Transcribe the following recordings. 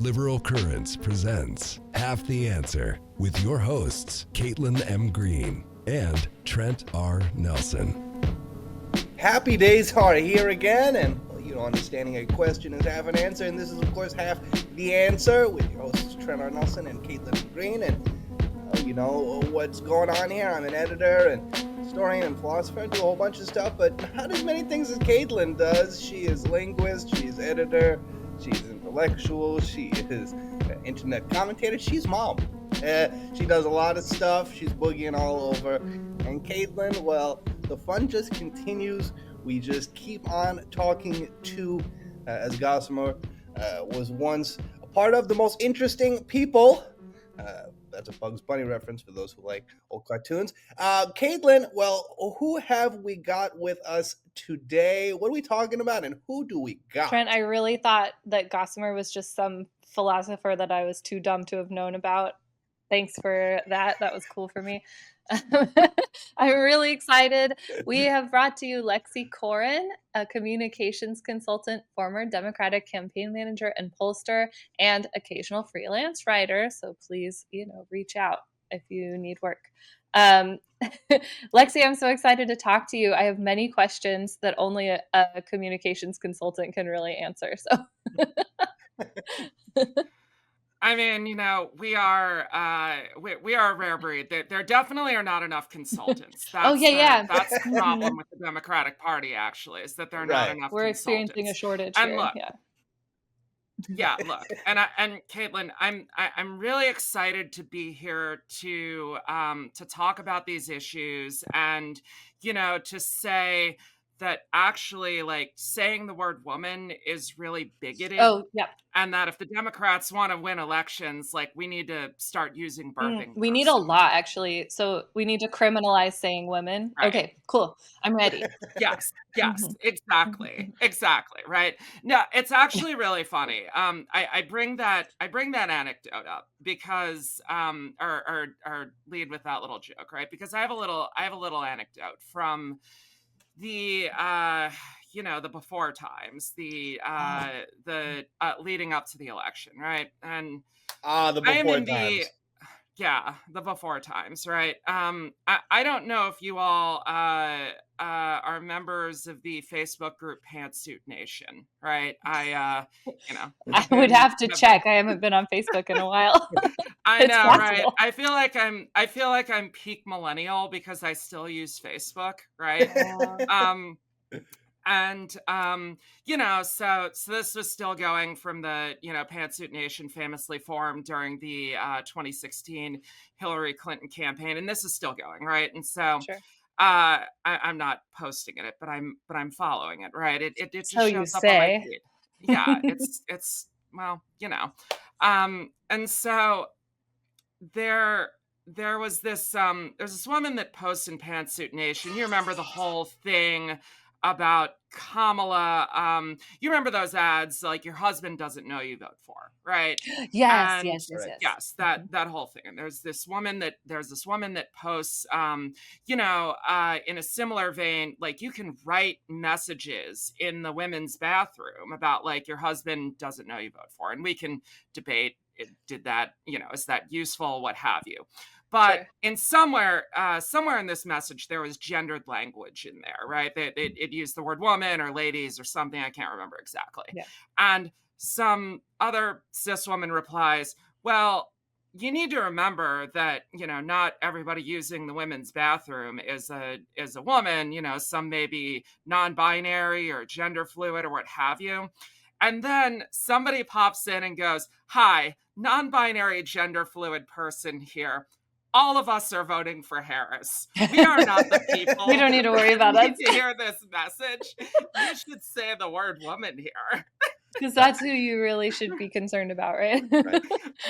Liberal Currents presents Half the Answer with your hosts, Caitlin M. Green and Trent R. Nelson. Happy days are here again, and understanding a question is half an answer, and this is, of course, Half the Answer with your hosts, Trent R. Nelson and Caitlin M. Green. And you know what's going on here. I'm an editor and historian and philosopher. I do a whole bunch of stuff, but not as many things as Caitlin does. She is linguist, she's editor, she's intellectual, she is an internet commentator, she's mom. She does a lot of stuff, she's boogieing all over. And Caitlin, well, the fun just continues. We just keep on talking to, as Gossamer was once a part of, the most interesting people. That's a Bugs Bunny reference for those who like old cartoons. Caitlin, well, who have we got with us today? What are we talking about, and who do we got? Trent, I really thought that Gossamer was just some philosopher that I was too dumb to have known about. Thanks for that. That was cool for me. I'm really excited. We have brought to you Lexi Koren, a communications consultant, former Democratic campaign manager and pollster, and occasional freelance writer. So please, reach out if you need work. Lexi, I'm so excited to talk to you. I have many questions that only a communications consultant can really answer. So. I mean, we are a rare breed. There definitely are not enough consultants. That's that's the problem with the Democratic Party, actually, is that there are not enough. We're consultants. Experiencing a shortage and here. Look, look, and Caitlin, I'm really excited to be here to talk about these issues, and to say that actually, like, saying the word woman is really bigoted. Oh, yeah. And that if the Democrats want to win elections, like, we need to start using birthing. We need a law, actually. So we need to criminalize saying women. Right. Okay, cool. I'm ready. Yes, exactly. Right. No, it's actually really funny. I bring that anecdote up because, or lead with that little joke, right? Because I have a little anecdote from the the before times, the leading up to the election, right? And the before times. The before times, right? I don't know if you all are members of the Facebook group Pantsuit Nation, right? I would have to check. I haven't been on Facebook in a while. I know, right? I feel like I'm peak millennial because I still use Facebook, right? And so this was still going from the Pantsuit Nation famously formed during the 2016 Hillary Clinton campaign, and this is still going, right? And so sure. I'm not posting it, but I'm following it, right? It just so shows you up say. on my feed. Yeah, it's well, and so there was this there's this woman that posts in Pantsuit Nation. You remember the whole thing about Kamala. You remember those ads, like, your husband doesn't know you vote for, right? Yes. That whole thing. And there's this woman that posts in a similar vein, like, you can write messages in the women's bathroom about, like, your husband doesn't know you vote for, and we can debate, did that, is that useful, what have you. But sure. In somewhere in this message, there was gendered language in there, right? It used the word woman or ladies or something. I can't remember exactly. Yeah. And some other cis woman replies, well, you need to remember that, not everybody using the women's bathroom is a woman. Some may be non-binary or gender fluid or what have you. And then somebody pops in and goes, hi, non-binary gender fluid person here. All of us are voting for Harris. We are not the people. We don't need to worry about us. To hear this message, you should say the word woman here. Because that's who you really should be concerned about, right?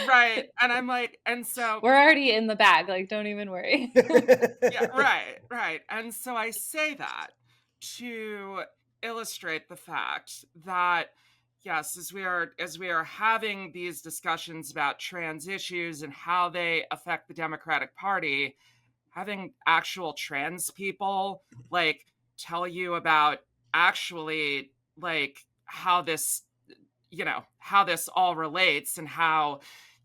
Right. And I'm like, and so we're already in the bag. Like, don't even worry. Yeah, right. And so I say that to illustrate the fact that, yes, as we are having these discussions about trans issues and how they affect the Democratic Party, having actual trans people, like, tell you about actually, like, how this how this all relates and how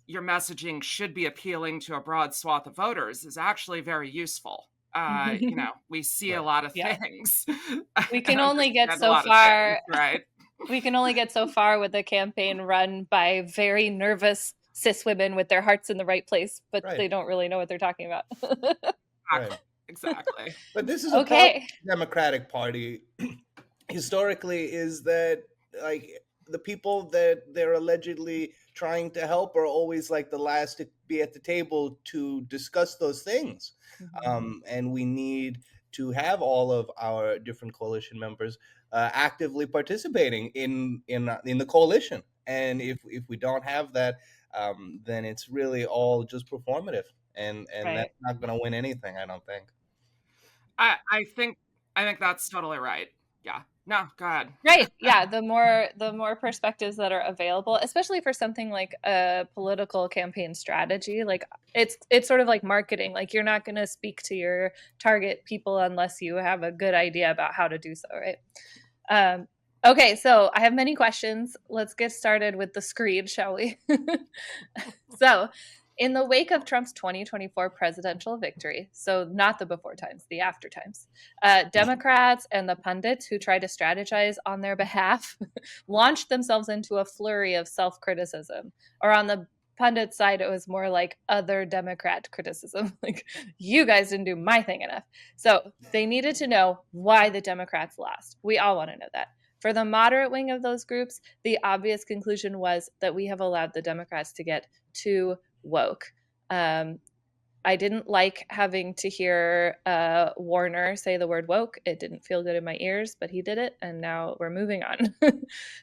your messaging should be appealing to a broad swath of voters is actually very useful. We see a Right. lot of Yeah. things. We and can only get understand a so lot of far. things, right? We can only get so far with a campaign run by very nervous cis women with their hearts in the right place, but Right. they don't really know what they're talking about. Right. Exactly. But this is a problem Okay. with the Democratic Party historically, is that like the people that they're allegedly trying to help are always like the last to be at the table to discuss those things. And we need to have all of our different coalition members actively participating in the coalition. And if we don't have that, then it's really all just performative, and Right. that's not going to win anything, I don't think. I think that's totally right. Yeah. No, go ahead. Right. Yeah. The more perspectives that are available, especially for something like a political campaign strategy, like it's sort of like marketing. Like you're not going to speak to your target people unless you have a good idea about how to do so, right? Okay, so I have many questions. Let's get started with the screed, shall we? So, in the wake of Trump's 2024 presidential victory, so not the before times, the after times, Democrats and the pundits who try to strategize on their behalf launched themselves into a flurry of self criticism. Or on the pundit side, it was more like other Democrat criticism. Like, you guys didn't do my thing enough. So they needed to know why the Democrats lost. We all want to know that. For the moderate wing of those groups, the obvious conclusion was that we have allowed the Democrats to get too woke. I didn't like having to hear Warner say the word woke. It didn't feel good in my ears, but he did it, and now we're moving on.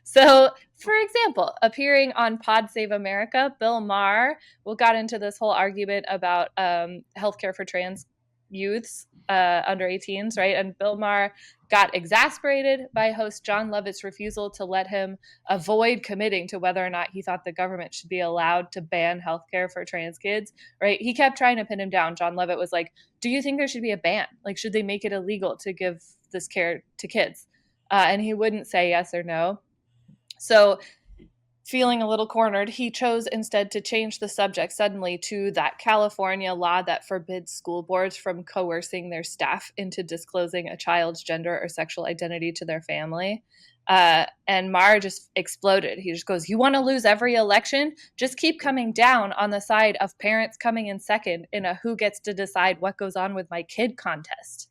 So, for example, appearing on Pod Save America, Bill Maher got into this whole argument about healthcare for trans youths under 18s, right? And Bill Maher got exasperated by host John Lovett's refusal to let him avoid committing to whether or not he thought the government should be allowed to ban healthcare for trans kids, right? He kept trying to pin him down. John Lovett was like, do you think there should be a ban? Like, should they make it illegal to give this care to kids? And he wouldn't say yes or no. So feeling a little cornered, he chose instead to change the subject suddenly to that California law that forbids school boards from coercing their staff into disclosing a child's gender or sexual identity to their family. And Maher just exploded. He just goes, you want to lose every election? Just keep coming down on the side of parents coming in second in a who gets to decide what goes on with my kid contest.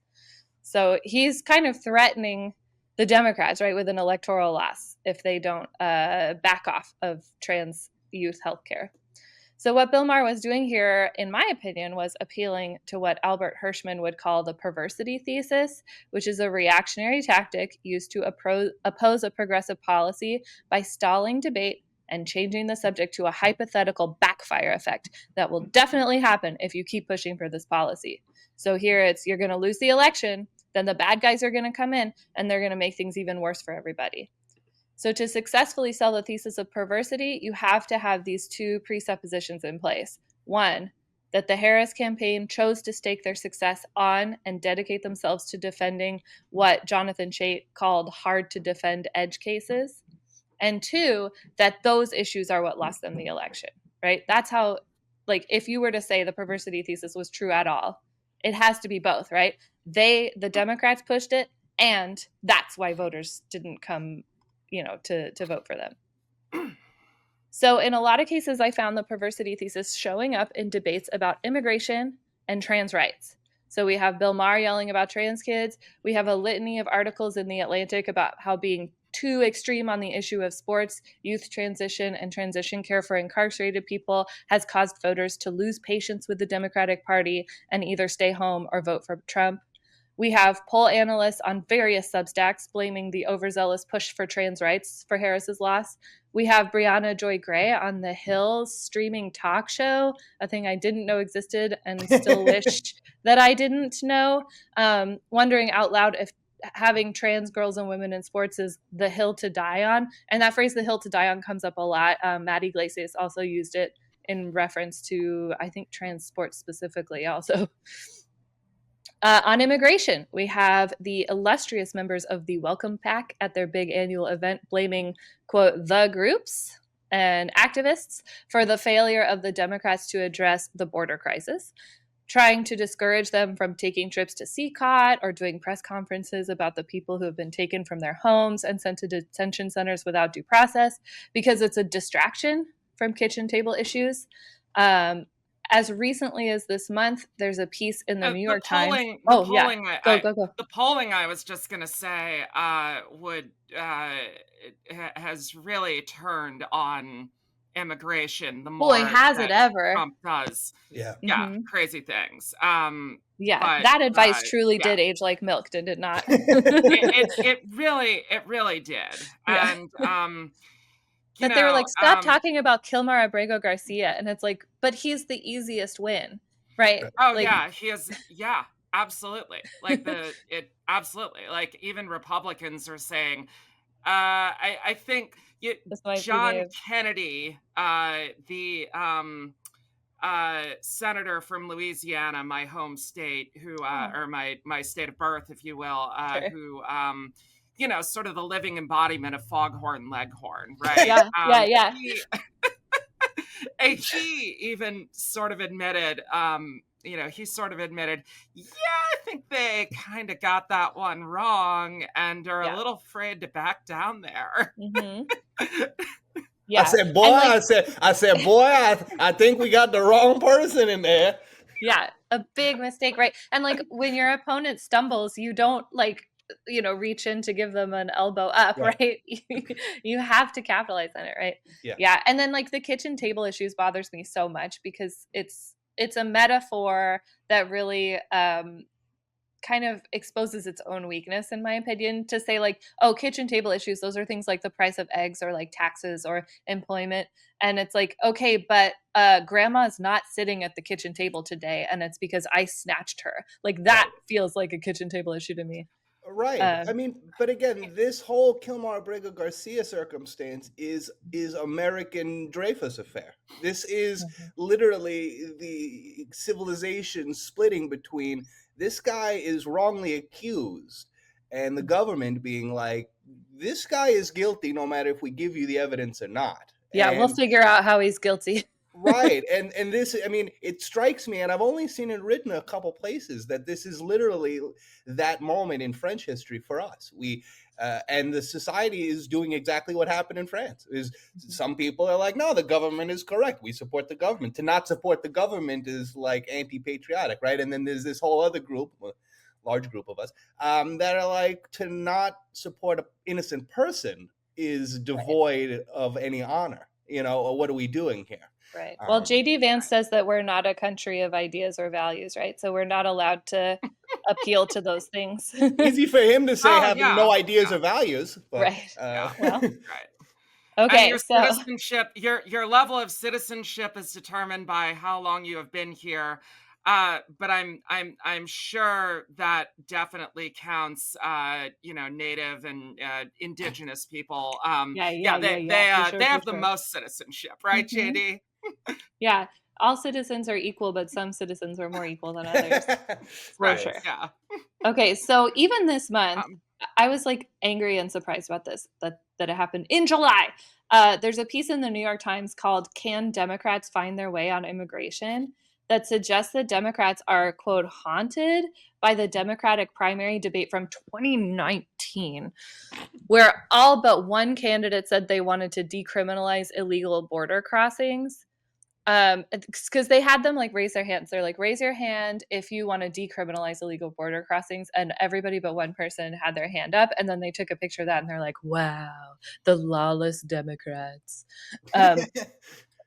So he's kind of threatening the Democrats, right, with an electoral loss if they don't back off of trans youth healthcare. So what Bill Maher was doing here, in my opinion, was appealing to what Albert Hirschman would call the perversity thesis, which is a reactionary tactic used to oppose a progressive policy by stalling debate and changing the subject to a hypothetical backfire effect that will definitely happen if you keep pushing for this policy. So here it's, you're going to lose the election, then the bad guys are going to come in and they're going to make things even worse for everybody. So to successfully sell the thesis of perversity, you have to have these two presuppositions in place. One, that the Harris campaign chose to stake their success on and dedicate themselves to defending what Jonathan Chait called hard to defend edge cases. And two, that those issues are what lost them the election, right? That's how, like, if you were to say the perversity thesis was true at all, it has to be both, right? The Democrats pushed it, and that's why voters didn't come, to vote for them. So in a lot of cases, I found the perversity thesis showing up in debates about immigration and trans rights. So we have Bill Maher yelling about trans kids. We have a litany of articles in The Atlantic about how being too extreme on the issue of sports, youth transition, and transition care for incarcerated people has caused voters to lose patience with the Democratic Party and either stay home or vote for Trump. We have poll analysts on various Substacks blaming the overzealous push for trans rights for Harris's loss. We have Brianna Joy Gray on the Hill's streaming talk show, a thing I didn't know existed and still wish that I didn't know, wondering out loud if having trans girls and women in sports is the hill to die on. And that phrase, the hill to die on, comes up a lot. Matt Iglesias also used it in reference to, I think, trans sports specifically also. On immigration, we have the illustrious members of the Welcome Pack at their big annual event blaming, quote, the groups and activists for the failure of the Democrats to address the border crisis, trying to discourage them from taking trips to CCOT or doing press conferences about the people who have been taken from their homes and sent to detention centers without due process because it's a distraction from kitchen table issues. As recently as this month, there's a piece in the New York Times. Go. The polling I was just going to say has really turned on immigration the more has it ever. Trump does. Yeah. Crazy things. That advice truly did age like milk, did it not? it really did. Yeah. And but they were like, stop talking about Kilmar Abrego Garcia. And it's like, but he's the easiest win, right? Oh, like, he is. Yeah, absolutely. Like absolutely. Like even Republicans are saying, I think John Kennedy, the senator from Louisiana, my home state, who, or my state of birth, if you will, sure. who, sort of the living embodiment of Foghorn Leghorn, right? Yeah. He even sort of admitted, he sort of admitted, I think they kind of got that one wrong and are a little afraid to back down there. Mm-hmm. Yeah. I said, boy, I think we got the wrong person in there. Yeah, a big mistake, right? And like when your opponent stumbles, you don't reach in to give them an elbow up, right? You have to capitalize on it, right? Yeah. And then like the kitchen table issues bothers me so much because it's a metaphor that really kind of exposes its own weakness, in my opinion, to say like, oh, kitchen table issues, those are things like the price of eggs or like taxes or employment. And it's like, okay, but grandma's not sitting at the kitchen table today and it's because I snatched her. Like that feels like a kitchen table issue to me. Right. I mean, but again, this whole Kilmar Abrego Garcia circumstance is American Dreyfus affair. This is literally the civilization splitting between this guy is wrongly accused and the government being like, this guy is guilty no matter if we give you the evidence or not. Yeah, we'll figure out how he's guilty. Right. And this, I mean, it strikes me, and I've only seen it written a couple places, that this is literally that moment in French history for us. And the society is doing exactly what happened in France. Some people are like, no, the government is correct. We support the government. To not support the government is like anti-patriotic, right? And then there's this whole other group, large group of us, that are like, to not support an innocent person is devoid of any honor. Or what are we doing here? Right. Well, J.D. Vance says that we're not a country of ideas or values, right? So we're not allowed to appeal to those things. Easy for him to say having no ideas or values. But, right. Well, right. Okay. And your citizenship, your level of citizenship is determined by how long you have been here. But I'm sure that definitely counts. Native and indigenous people. They have the most citizenship, right, JD? Yeah, all citizens are equal, but some citizens are more equal than others. For sure. Yeah. Okay, so even this month, I was like angry and surprised about this, that it happened in July. There's a piece in the New York Times called "Can Democrats Find Their Way on Immigration?" that suggests that Democrats are, quote, haunted by the Democratic primary debate from 2019, where all but one candidate said they wanted to decriminalize illegal border crossings. Because they had them like raise their hands. They're like, raise your hand if you want to decriminalize illegal border crossings. And everybody but one person had their hand up. And then they took a picture of that and they're like, wow, the lawless Democrats.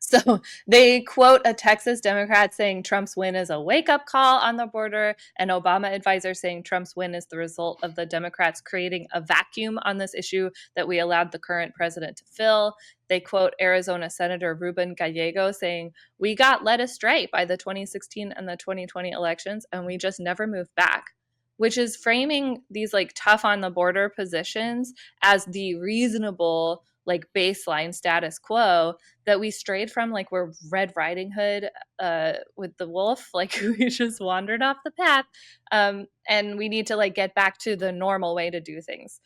So they quote a Texas Democrat saying Trump's win is a wake-up call on the border, and Obama advisor saying Trump's win is the result of the Democrats creating a vacuum on this issue that we allowed the current president to fill. They quote Arizona Senator Ruben Gallego saying, we got led astray by the 2016 and the 2020 elections, and we just never moved back, which is framing these like tough on the border positions as the reasonable like baseline status quo that we strayed from. Like we're Red Riding Hood with the wolf, like we just wandered off the path. And we need to like get back to the normal way to do things,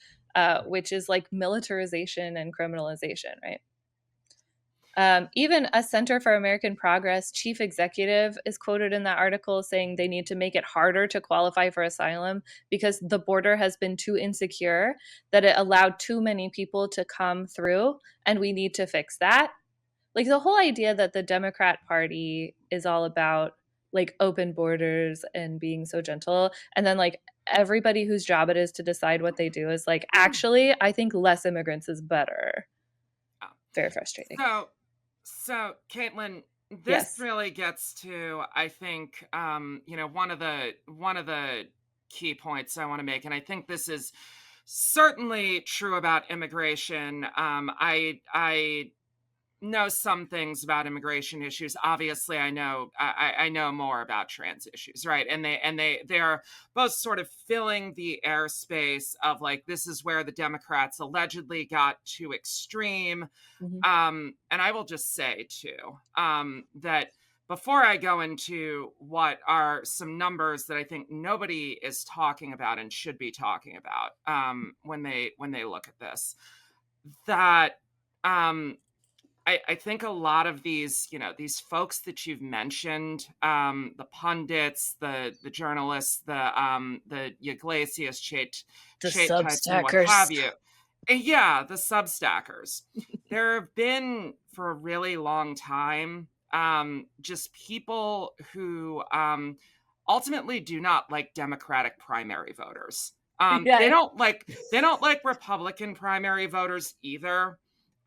which is like militarization and criminalization, right? Even a Center for American Progress chief executive is quoted in that article saying they need to make it harder to qualify for asylum because the border has been too insecure, that it allowed too many people to come through, and we need to fix that. Like the whole idea that the Democrat Party is all about like open borders and being so gentle, and then like everybody whose job it is to decide what they do is like, actually, I think less immigrants is better. Very frustrating. So Caitlin, this Yes. really gets to, I think, one of the key points I want to make, and I think this is certainly true about immigration. I know some things about immigration issues. Obviously, I know more about trans issues, right? And they are both sort of filling the airspace of like, this is where the Democrats allegedly got too extreme. Mm-hmm. And I will just say too, that before I go into what are some numbers that I think nobody is talking about and should be talking about, when they look at this, that I think a lot of these, these folks that you've mentioned, the pundits, the journalists, the Iglesias, Chait The types, and what have Substackers. you. Yeah, the Substackers. There have been for a really long time, just people who ultimately do not like Democratic primary voters. Yeah. They don't like Republican primary voters either.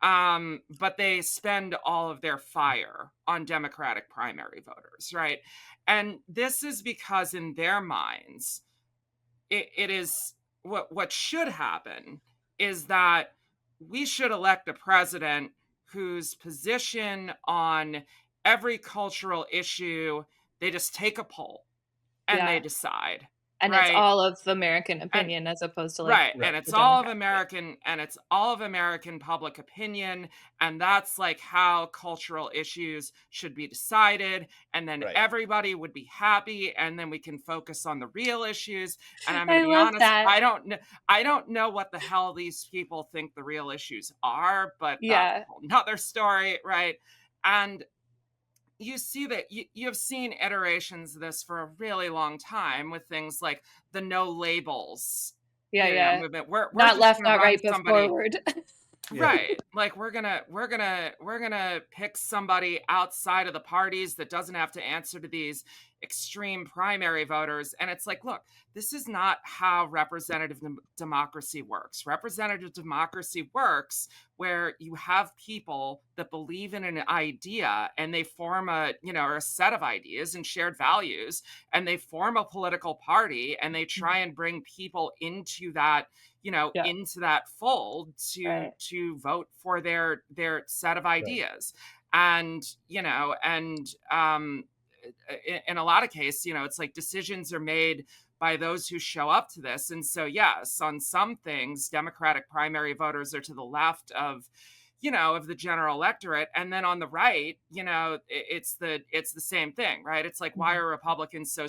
But they spend all of their fire on Democratic primary voters, right? And this is because in their minds, it is what should happen is that we should elect a president whose position on every cultural issue, they just take a poll and they Yeah. decide, And it's right? all of American And opinion as opposed to like right. And the it's all of Democrats. American public opinion. And that's like how cultural issues should be decided. And then Right. everybody would be happy. And then we can focus on the real issues. And I'm going I to be love honest, that. I don't know what the hell these people think the real issues are, but that's Yeah. another story. Right. And you see that you have seen iterations of this for a really long time with things like the no labels, Yeah, yeah. movement. We're Not just left, going to not run right, but somebody. forward. Yeah. Right. Like we're gonna pick somebody outside of the parties that doesn't have to answer to these extreme primary voters. And it's like, look, this is not how representative democracy works. Representative democracy works where you have people that believe in an idea and they form or a set of ideas and shared values, and they form a political party and they try and bring people into that, Yeah. into that fold Right. to vote for their set of ideas. And in a lot of cases, it's like decisions are made by those who show up to this. And so yes, on some things Democratic primary voters are to the left of the general electorate, and then on the right, it's the same thing, right? It's like, why are Republicans so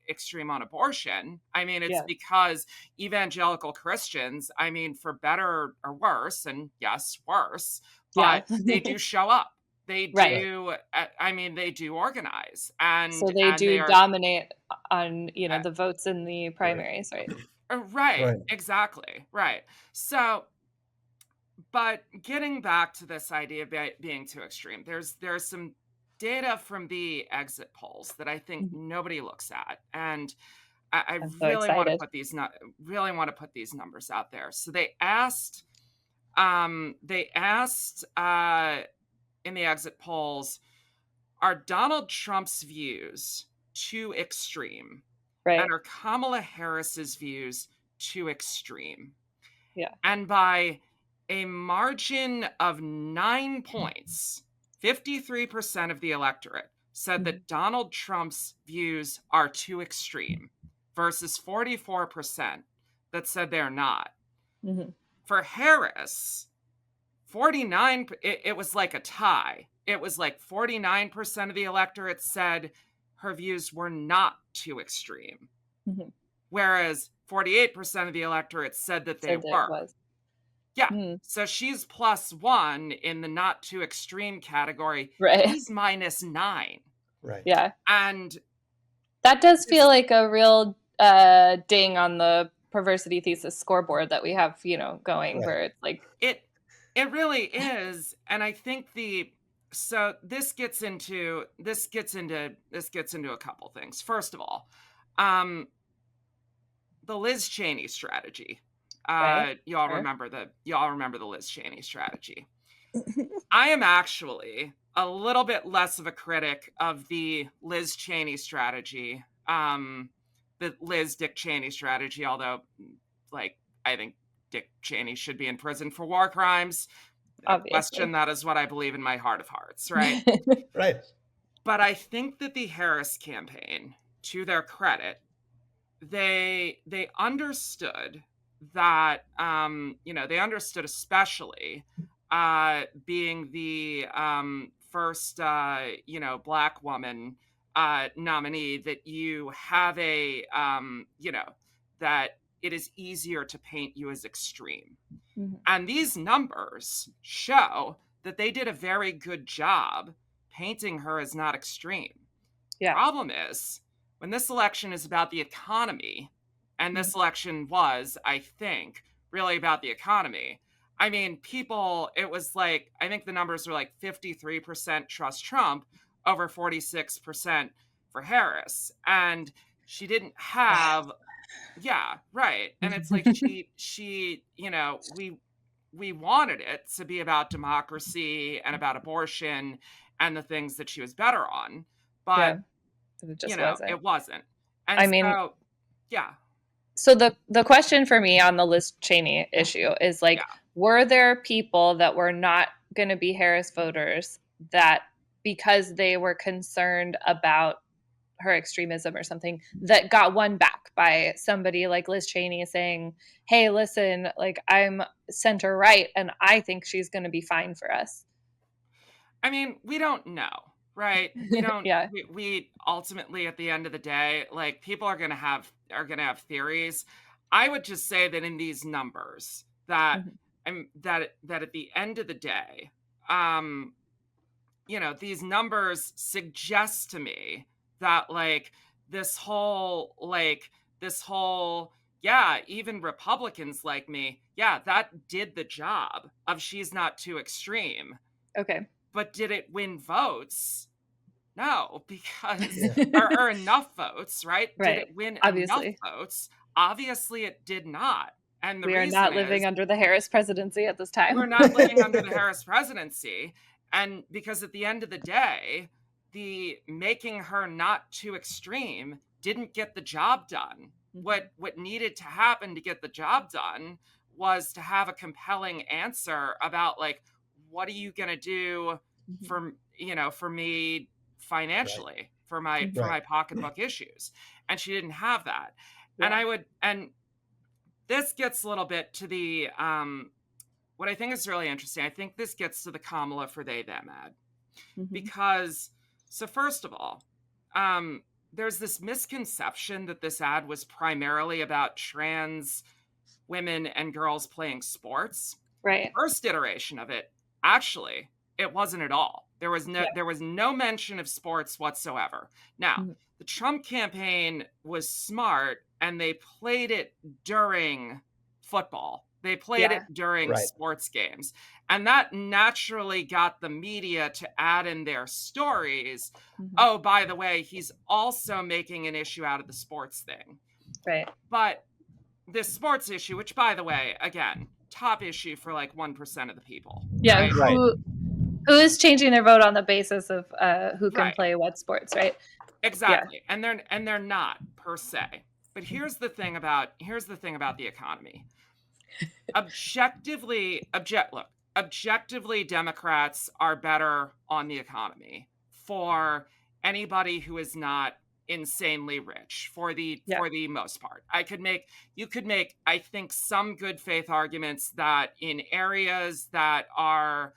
extreme on abortion? I mean, it's Yeah. because evangelical Christians, I mean, for better or worse, and yes, worse, Yeah. but they do show up. They Right. do. I mean, they do organize, and So they they do are dominate on, uh, the votes in the primaries, right? right, Right. exactly, right. So, but getting back to this idea of being too extreme, there's some data from the exit polls that I think nobody looks at, and I I'm so really want to excited. put these numbers out there. So they asked in the exit polls, are Donald Trump's views too extreme, Right. and are Kamala Harris's views too extreme? Yeah. And by a margin of 9 points, 53% of the electorate said that Donald Trump's views are too extreme versus 44% that said they're not. Mm-hmm. For Harris, 49, it was like a tie. It was like 49% of the electorate said her views were not too extreme, Mhm. whereas 48% of the electorate said that they Said that it were. was. Yeah. Hmm. So she's +1 in the not too extreme category. Right. He's -9. Right. Yeah. And That does feel this, like a real ding on the perversity thesis scoreboard that we have, going, Right. where it's like, it really is. And I think so this gets into a couple things. First of all, the Liz Cheney strategy. okay, Y'all sure. remember the Liz Cheney strategy. I am actually a little bit less of a critic of the Liz Cheney strategy, the Dick Cheney strategy, although, like, I think Dick Cheney should be in prison for war crimes. No question, Obviously. that is what I believe in my heart of hearts, right? Right. But I think that the Harris campaign, to their credit, they understood that, they understood, especially being the first Black woman nominee, that you have that it is easier to paint you as extreme. Mhm. And these numbers show that they did a very good job painting her as not extreme. Yeah. Problem is, when this election is about the economy, and this election was, I think, really about the economy. I mean, it was like, I think the numbers were like 53% trust Trump over 46% for Harris. And she didn't have, yeah, right. And it's like we wanted it to be about democracy and about abortion and the things that she was better on. But Yeah. It just wasn't. it wasn't. And I mean, so, yeah. so the question for me on the Liz Cheney issue is like, Yeah. were there people that were not going to be Harris voters that, because they were concerned about her extremism or something, that got won back by somebody like Liz Cheney saying, hey, listen, like, I'm center right and I think she's going to be fine for us? I mean, we don't know, right? We don't, Yeah. we ultimately, at the end of the day, like, people are going to have theories. I would just say that in these numbers, that that at the end of the day, these numbers suggest to me that, like, this whole, yeah, even Republicans like me, yeah, that did the job of she's not too extreme. Okay. But did it win votes? No, because Yeah. or enough votes, right? Did Right. it win enough Obviously. votes? Obviously, it did not. And the We are reason not is, living under the Harris presidency at this we're time. not living under the Harris presidency. And because at the end of the day, the making her not too extreme didn't get the job done. What needed to happen to get the job done was to have a compelling answer about, like, what are you going to do for me financially, for my Right. pocketbook issues. And she didn't have that. Yeah. And this gets a little bit to the what I think is really interesting. I think this gets to the Kamala for they them ad, because, so first of all, there's this misconception that this ad was primarily about trans women and girls playing sports. Right. First iteration of it, actually, it wasn't at all. There was Yeah. no mention of sports whatsoever. Now, the Trump campaign was smart, and they played it during football. They played it during Right. sports games. And that naturally got the media to add in their stories. Oh, by the way, he's also making an issue out of the sports thing. Right. But this sports issue, which, by the way, again, top issue for like 1% of the people. Yeah. Right? Who is changing their vote on the basis of who can Right. play what sports, right? Exactly. And they're not, per se. But here's the thing about the economy. Objectively, Democrats are better on the economy for anybody who is not insanely rich for the Yeah. most part. You could make, I think, some good faith arguments that in areas that are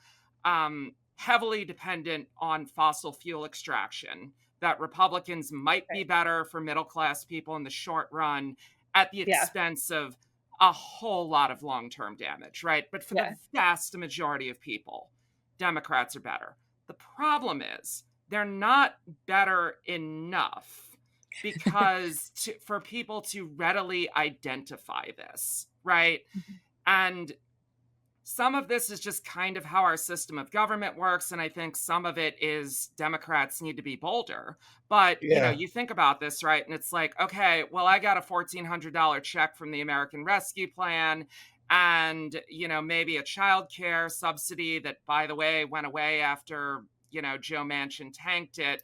heavily dependent on fossil fuel extraction, that Republicans might be Right. better for middle class people in the short run at the Yeah. expense of a whole lot of long-term damage, right? But for the Yeah. vast majority of people, Democrats are better. The problem is they're not better enough because for people to readily identify this, right? And some of this is just kind of how our system of government works. And I think some of it is Democrats need to be bolder. But, Yeah. you think about this, right? And it's like, okay, well, I got a $1,400 check from the American Rescue Plan and, maybe a child care subsidy that, by the way, went away after, Joe Manchin tanked it.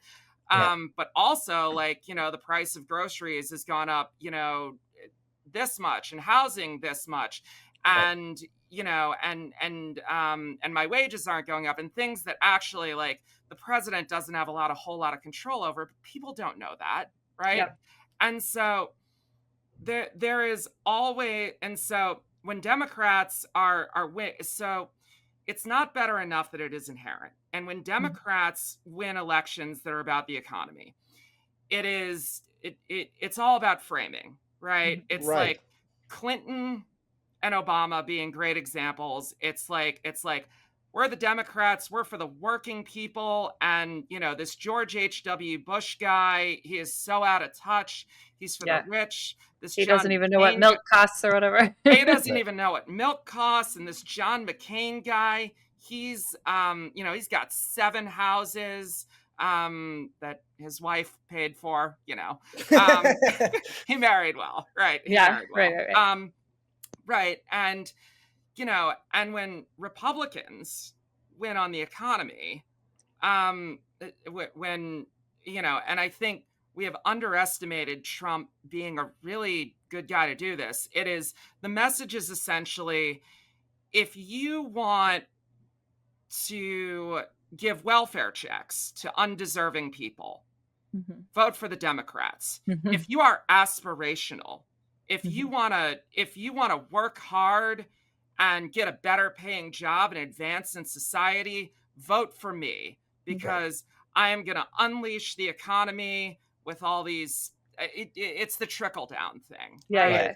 Yeah. But also, like, the price of groceries has gone up, this much, and housing this much. Right. And and my wages aren't going up, and things that actually, like, the president doesn't have a whole lot of control over, but people don't know that, right? Yep. And so there is always, and so when Democrats are so it's not better enough that it is inherent. And when Democrats win elections that are about the economy, it's all about framing, right? It's Right. like Clinton and Obama being great examples. It's like we're the Democrats, we're for the working people, and this George H.W. Bush guy, he is so out of touch. He's for Yeah. the rich. This He John doesn't even know what McCain milk costs or whatever. he doesn't even know what milk costs. And this John McCain guy, he's he's got 7 houses that his wife paid for. He married well, right? He Yeah, married well. right. Right. And, and when Republicans win on the economy, when, and I think we have underestimated Trump being a really good guy to do this. The message is essentially, if you want to give welfare checks to undeserving people, vote for the Democrats. If you are aspirational, if you want to work hard and get a better paying job and advance in society, vote for me, because I am going to unleash the economy with all these. It's the trickle down thing. Yeah, right? yeah.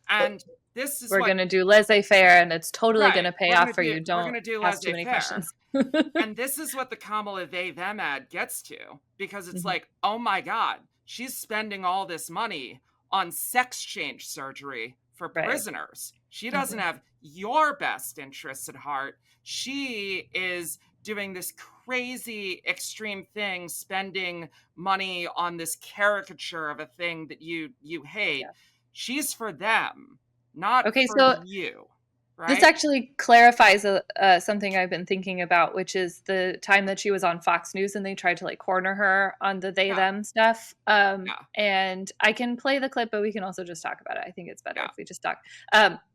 And this is We're going to do laissez-faire, and it's totally going to pay We're off gonna for do- you. we're Don't gonna do ask too many laissez-faire. questions. And this is what the Kamala they them ad gets to, because it's like, oh my God, she's spending all this money on sex change surgery for Right. prisoners. She doesn't have your best interests at heart. She is doing this crazy extreme thing, spending money on this caricature of a thing that you hate. Yeah. She's for them, not Okay, for so you. Right? This actually clarifies something I've been thinking about, which is the time that she was on Fox News and they tried to like corner her on the they them stuff. And I can play the clip, but we can also just talk about it. I think it's better if we just talk.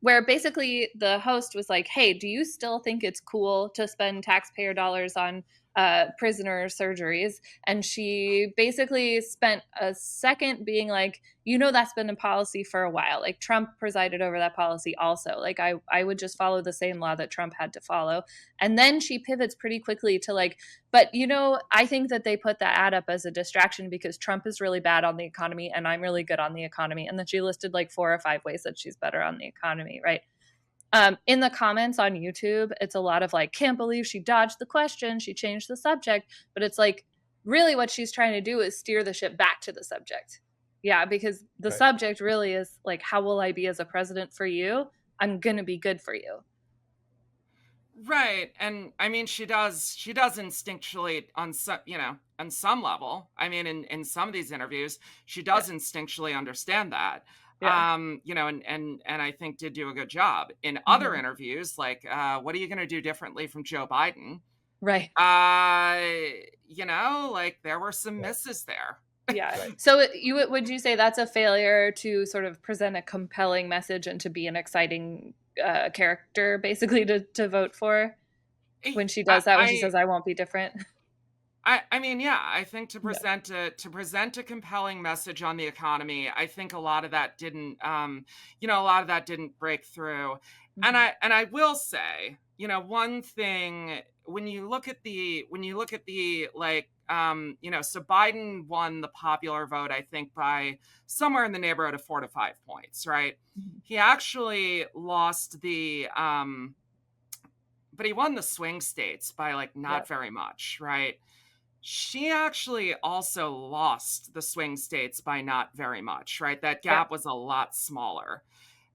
Where basically the host was like, "Hey, do you still think it's cool to spend taxpayer dollars on prisoner surgeries?" And she basically spent a second being like, that's been a policy for a while. Like Trump presided over that policy also. Like I would just follow the same law that Trump had to follow. And then she pivots pretty quickly to like, but I think that they put that ad up as a distraction because Trump is really bad on the economy and I'm really good on the economy. And then she listed like 4 or 5 ways that she's better on the economy, right? In the comments on YouTube, it's a lot of like, can't believe she dodged the question. She changed the subject. But it's like, really what she's trying to do is steer the ship back to the subject. Yeah, because the subject really is like, how will I be as a president for you? I'm going to be good for you. Right. And I mean, she does instinctually on some level. I mean, in some of these interviews, she does instinctually understand that. Yeah. And I think did do a good job. In other interviews, like, what are you going to do differently from Joe Biden? Right. Like there were some misses there. Yeah. So would you say that's a failure to sort of present a compelling message and to be an exciting character, basically to vote for, when she does that, when she says, I won't be different? I mean, yeah, I think to present a compelling message on the economy, I think a lot of that didn't, a lot of that didn't break through. Mhm. And I will say, one thing when you look at the like, so Biden won the popular vote, I think by somewhere in the neighborhood of 4 to 5 points, right? Mhm. He actually lost but he won the swing states by like not Yep. very much, right? She actually also lost the swing states by not very much, right? That Yep. gap was a lot smaller.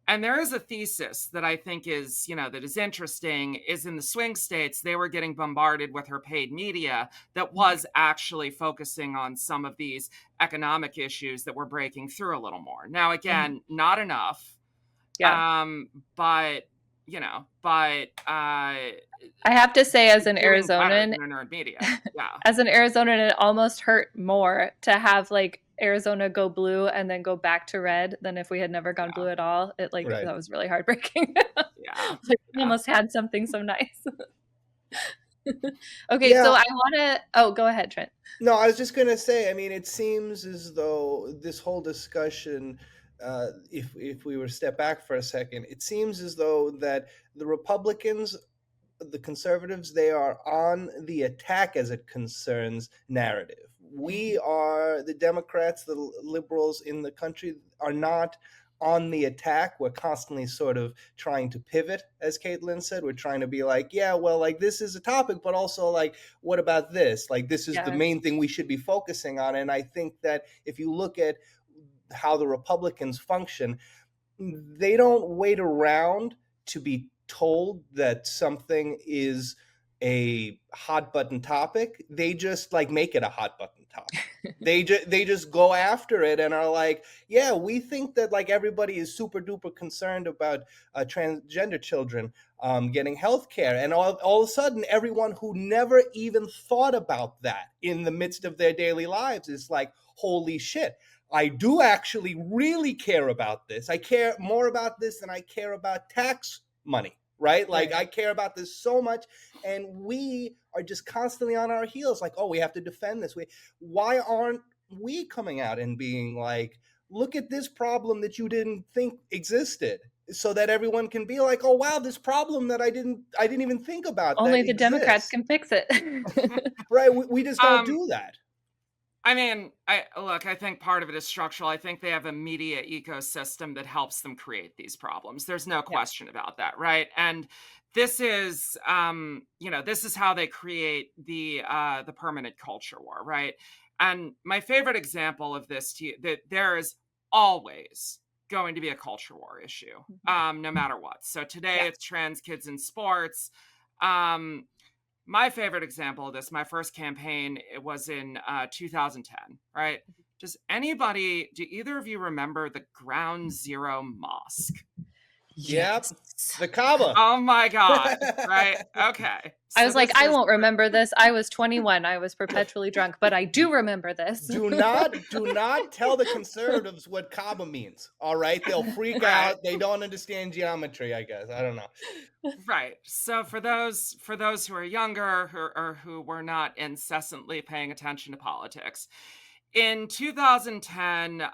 And there is a thesis that I think is, that is interesting is in the swing states, they were getting bombarded with her paid media that Mhm. was actually focusing on some of these economic issues that were breaking through a little more. Now, Mhm. again, not enough. Yeah. But, I have to say, as she's an doing better Arizonan, than in earned media. Yeah. as an Arizonan, it almost hurt more to have like Arizona go blue and then go back to red than if we had never gone Yeah. blue at all. It like Right. that was really heartbreaking. Yeah. Like we Yeah. almost had something so nice. Okay, so Yeah. I want to. Oh, go ahead, Trent. No, I was just gonna say. I mean, it seems as though this whole discussion, if we were to step back for a second, it seems as though that the Republicans, the conservatives, they are on the attack as it concerns narrative. We are the Democrats, the liberals in the country are not on the attack. We're constantly sort of trying to pivot, as Caitlin said. We're trying to be like, yeah, well, like this is a topic, but also like, what about this? Like, this is the Yeah. main thing we should be focusing on. And I think that if you look at how the Republicans function, they don't wait around to be told that something is a hot button topic. They just like make it a hot button topic. They just go after it and are like, yeah, we think that like everybody is super duper concerned about transgender children getting health care, and all of a sudden everyone who never even thought about that in the midst of their daily lives is like, holy shit, I do actually really care about this. I care more about this than I care about tax money, right? Like, Right. I care about this so much. And we are just constantly on our heels, like, oh, we have to defend this. Why aren't we coming out and being like, look at this problem that you didn't think existed? So that everyone can be like, oh wow, this problem that I didn't even think about that Only the Democrats exists. can fix it. Right? We just don't Um, do that. I mean, I think part of it is structural. I think they have a media ecosystem that helps them create these problems. There's no Yeah. question about that, right? And this is, this is how they create the permanent culture war, right? And my favorite example of this, that there is always going to be a culture war issue, Mhm. no matter what. So today Yeah. it's trans kids in sports. Um, my favorite example of this, my first campaign, it was in 2010, right? Do either of you remember the Ground Zero Mosque? Yep. Yes. The Kaaba. Oh my God, right? Okay. I So was like, this I was, won't remember this. I was 21. I was perpetually drunk, but I do remember this. Do not tell the conservatives what Kaaba means. All right, they'll freak right, out. They don't understand geometry, I guess. I don't know. right. So for those who are younger or who were not incessantly paying attention to politics, in 2010,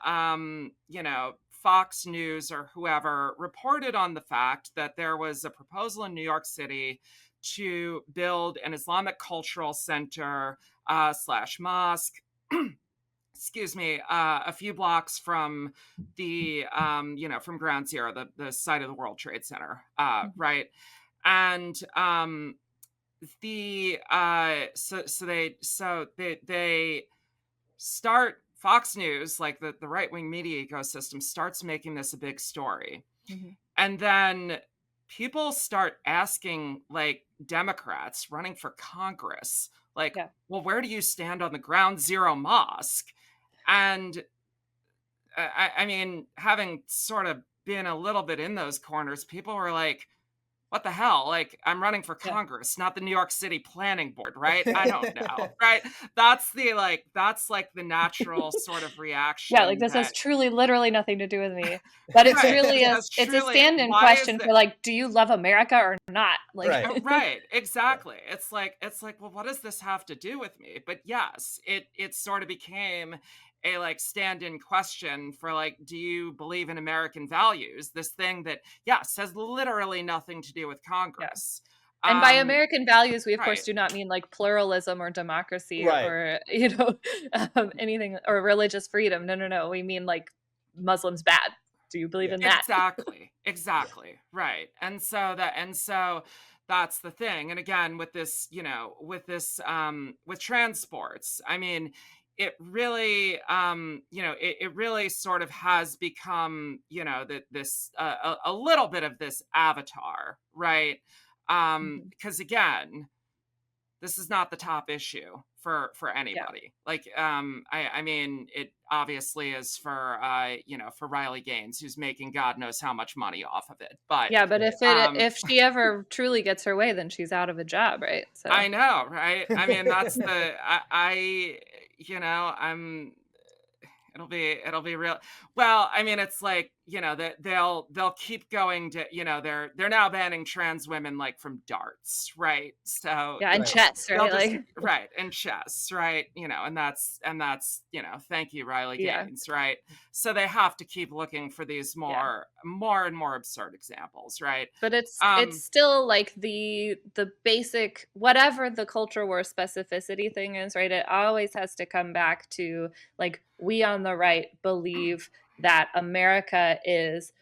Fox News or whoever reported on the fact that there was a proposal in New York City to build an Islamic cultural center slash mosque, excuse me, a few blocks from from Ground Zero, the site of the World Trade Center, right? And they start Fox News, like the right wing media ecosystem, starts making this a big story. Mhm. And then people start asking, like, Democrats running for Congress, like, Yeah. well, where do you stand on the Ground Zero Mosque? And I mean, having sort of been a little bit in those corners, people were like, what the hell? Like, I'm running for Yeah. Congress, not the New York City Planning Board, right? I don't know, right? That's like the natural sort of Yeah, like reaction this has that, truly, literally nothing to do with me. But it's right? really This a has it's a truly, stand-in why is question it? for like, do you love America or not? Like, Right. Right, exactly. It's like, well, what does this have to do with me? But yes, it sort of became a like stand-in question for like, do you believe in American values? This thing that, yes, has literally nothing to do with yeah. Congress. And by Um, American values, we of course right. do not mean like pluralism or democracy Right. or anything or religious freedom. No, no, no. We mean like Muslims bad. Do you believe Yeah. in that? Exactly. Yeah. Exactly. Right. And so that's the thing. And again, with this, with this with transports, I mean, it really it really sort of has become, that this a little bit of this avatar, right? Mhm. Because again, this is not the top issue for Yeah. anybody. Like, I mean, it obviously is for for Riley Gaines, who's making God knows how much money off of it. But Yeah, but Right. if she ever truly gets her way, then she's out of a job, right? So I know, right? I mean, that's the I I'm it'll be real. Well, I mean, it's like, that they'll keep going to, they're now banning trans women like from darts, right? So, yeah, and Right. chess, they'll right? just, Like, right, and chess, right? And that's, thank you, Riley yeah, Gaines, right? So they have to keep looking for these yeah. more and more absurd examples, right? But it's Um, still like the basic whatever the culture war specificity thing is, right? It always has to come back to like we on the right believe that America is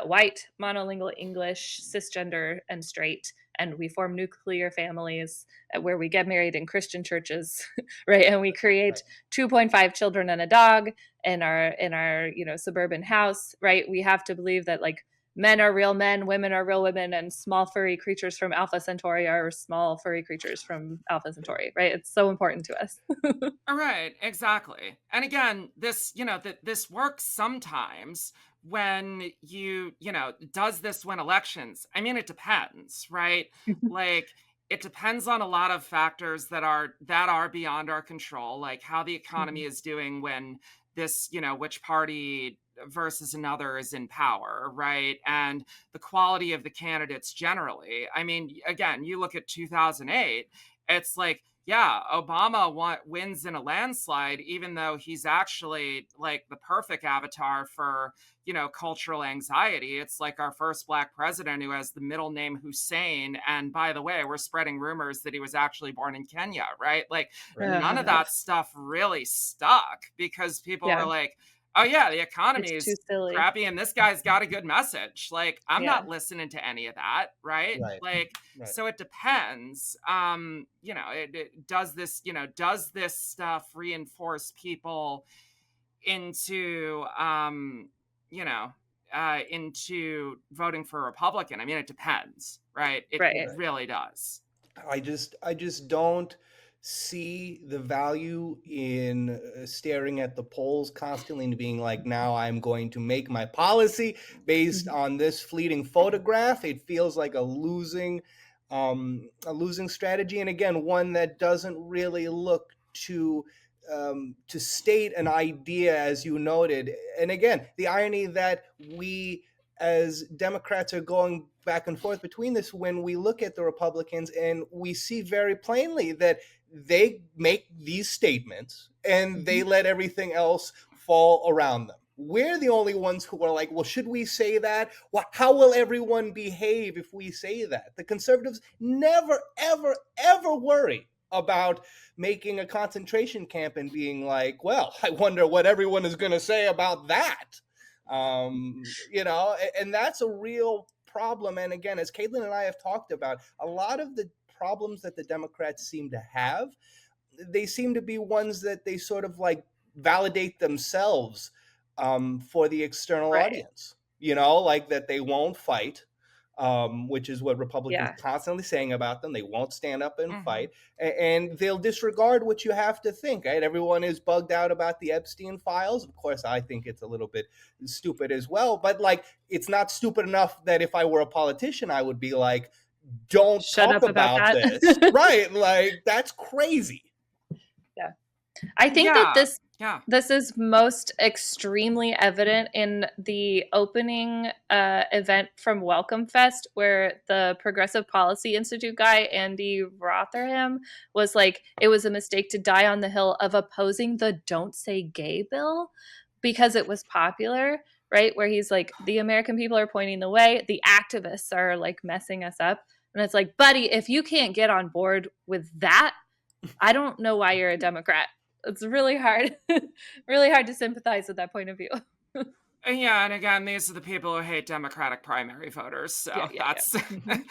white, monolingual English, cisgender, and straight, and we form nuclear families where we get married in Christian churches, right? And we Right. create 2.5 children and a dog in our suburban house, right? We have to believe that like men are real men, women are real women, and small furry creatures from Alpha Centauri are small furry creatures from Alpha Centauri, right? It's so important to us. all right, exactly. And again, this, that this works sometimes when does this win elections? I mean, it depends, right? Like, it depends on a lot of factors that are beyond our control, like how the economy is doing when this, which party versus another is in power, right? And the quality of the candidates generally. I mean, again, you look at 2008, it's like, yeah, Obama wins in a landslide, even though he's actually like the perfect avatar for, cultural anxiety. It's like our first Black president who has the middle name Hussein. And by the way, we're spreading rumors that he was actually born in Kenya, right? Like, Right. none of that stuff really stuck because people were Yeah, like, oh, yeah, the economy it's too is silly. crappy and this guy's got a good message. Like, I'm Yeah, not listening to any of that, right? Right. Like, Right. so it depends. Does this stuff reinforce people into into voting for a Republican? I mean, it depends, right? It right. Right. really does. I just don't see the value in staring at the polls constantly and being like, now I'm going to make my policy based Mhm. on this fleeting photograph. It feels like a losing strategy, and again, one that doesn't really look to state an idea, as you noted. And again, the irony that we as Democrats are going back and forth between this when we look at the Republicans and we see very plainly that they make these statements and they Mhm. let everything else fall around them. We're the only ones who are like, well, should we say that? How will everyone behave if we say that? The conservatives never, ever, ever worry about making a concentration camp and being like, well, I wonder what everyone is going to say about that. And that's a real problem. And again, as Caitlin and I have talked about, a lot of the problems that the Democrats seem to have, they seem to be ones that they sort of like validate themselves for the external Right. audience. Like that they won't fight, which is what Republicans Yeah. constantly saying about them. They won't stand up and Mhm. fight, and they'll disregard what you have to think. Right? Everyone is bugged out about the Epstein files. Of course, I think it's a little bit stupid as well, but like, it's not stupid enough that if I were a politician, I would be like, don't Shut talk up about about that. this. Right? Like, that's crazy. Yeah. I think that Yeah. Yeah. this is most extremely evident in the opening event from Welcome Fest, where the Progressive Policy Institute guy, Andy Rotherham, was like, it was a mistake to die on the hill of opposing the Don't Say Gay bill because it was popular, right? Where he's like, the American people are pointing the way, the activists are like messing us up. And it's like, buddy, if you can't get on board with that, I don't know why you're a Democrat. It's really hard, really hard to sympathize with that point of view. Yeah, and again, these are the people who hate Democratic primary voters. So Yeah. that's Mhm.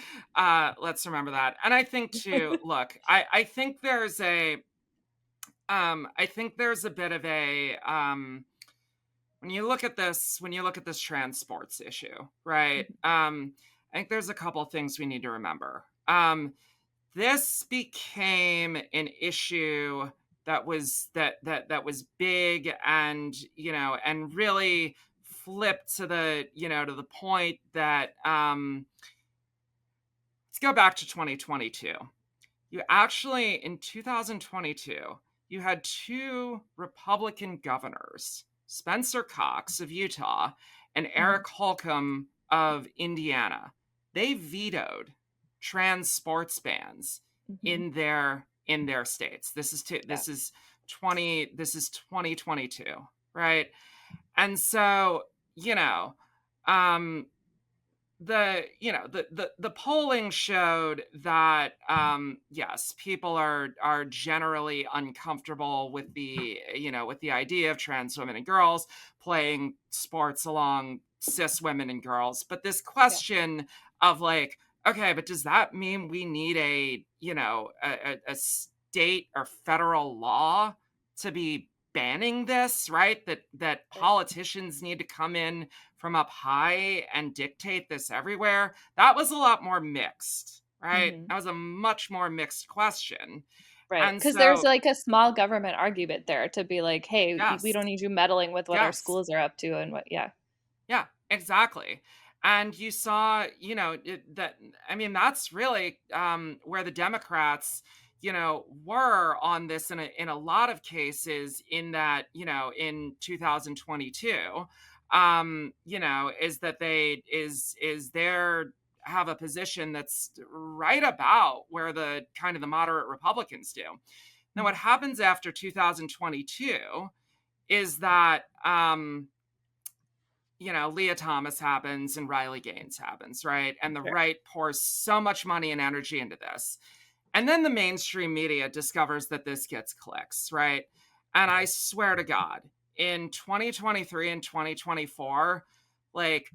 let's remember that. And I think too, look, I think there's a bit of a when you look at this trans sports issue, right? I think there's a couple of things we need to remember. This became an issue that was big, and and really flipped to the point that let's go back to 2022. You actually, in 2022, you had two Republican governors, Spencer Cox of Utah and Eric Holcomb of Indiana. They vetoed trans sports bans in their states. This is 2022, right? And so, the polling showed that yes, people are generally uncomfortable with the idea of trans women and girls playing sports along cis women and girls. But this question of like, okay, but does that mean we need a state or federal law to be banning this, right? That politicians need to come in from up high and dictate this everywhere. That was a lot more mixed, right? That was a much more mixed question. Right. And Because there's so, like a small government argument there to be like, hey, we yes, don't need you meddling with what our yes. schools are up to and what, Yeah, exactly. And you saw, that's really where the Democrats, were on this in a lot of cases, in that, in 2022, is that they're have a position that's right about where the kind of the moderate Republicans do. Now, what happens after 2022 is that, Leah Thomas happens and Riley Gaines happens, right? And the right pours so much money and energy into this. And then the mainstream media discovers that this gets clicks, right? And I swear to God, in 2023 and 2024, like,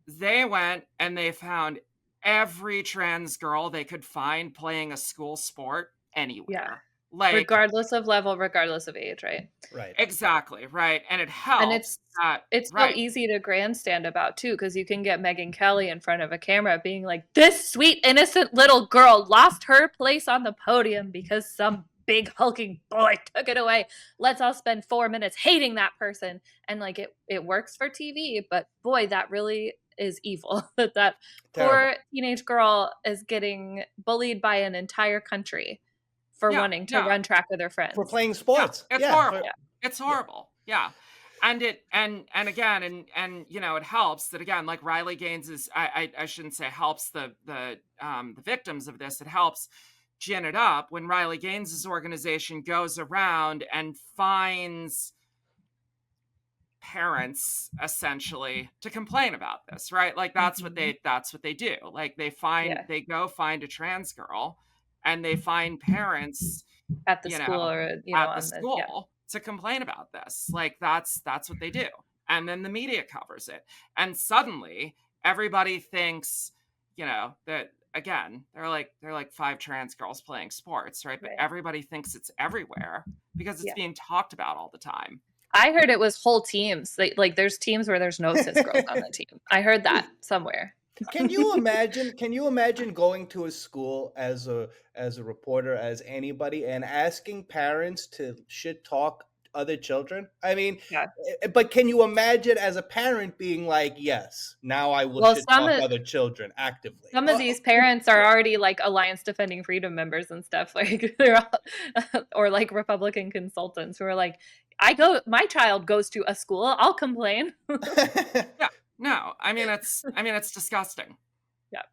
they went and they found every trans girl they could find playing a school sport anywhere. yeah. Like, Regardless of level, regardless of age, right? Right. Exactly, right. And it helps. And it's so easy to grandstand about too, because you can get Megyn Kelly in front of a camera being like, this sweet innocent little girl lost her place on the podium because some big hulking boy took it away. Let's all spend 4 minutes hating that person. And like it works for TV, but boy, that really is evil. that poor teenage girl is getting bullied by an entire country for wanting to run track with her friends. For playing sports. It's horrible. It's horrible. Yeah. And it and again it helps that, again, like, Riley Gaines is, I shouldn't say helps the victims of this. It helps gin it up when Riley Gaines's organization goes around and finds parents essentially to complain about this, right? Like, that's what they do. Like, they go find a trans girl and they find parents at the school or at the school to complain about this. Like, that's what they do. And then the media covers it. And suddenly everybody thinks, that, again, they're like 5 trans girls playing sports, right? But everybody thinks it's everywhere because it's being talked about all the time. I heard it was whole teams. Like there's teams where there's no cis girls on the team. I heard that somewhere. Can you imagine? Can you imagine going to a school as a reporter, as anybody, and asking parents to shit talk other children? I mean, Yeah. but can you imagine as a parent being like, "Yes, now I will Well, shit talk other children actively." some of these parents are already like Alliance Defending Freedom members and stuff. Like they're all, or like Republican consultants who are like, my child goes to a school, I'll complain. Yeah. No, I mean it's disgusting. Yeah.